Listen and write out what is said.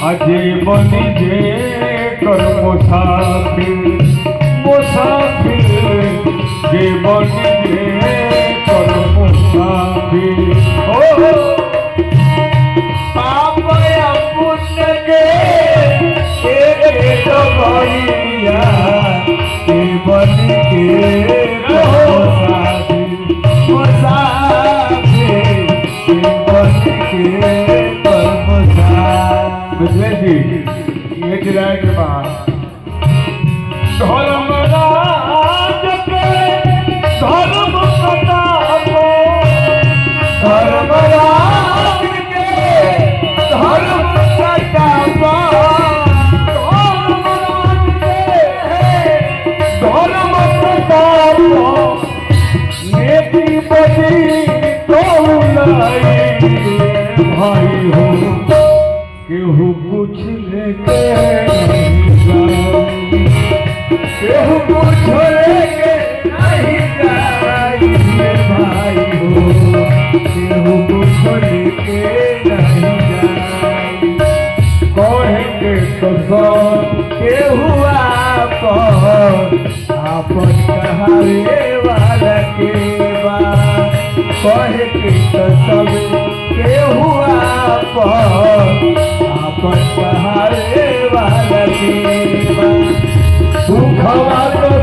अजे बनी जे कर मुसाफिर जे बनी जे कर मुसाफिर पाप या पुण्य के भैया के बनी के जी ये किराए के बाद धर्मराज के धर्म प्रतापो धर्मराज के धर्म प्रतापो धर्मराज के धर्म प्रतापो नेति बदी तो भाई हो केहू कुछ लेके केहू कुछ लेके नहीं जाई भाई हो केहू कुछ लेके नहीं जाई कहेंगे तो सब केहू आपन कहावे वाला के बात कहेंगे तो सब केहू आपन कहावे वाला के बात सुखवा तो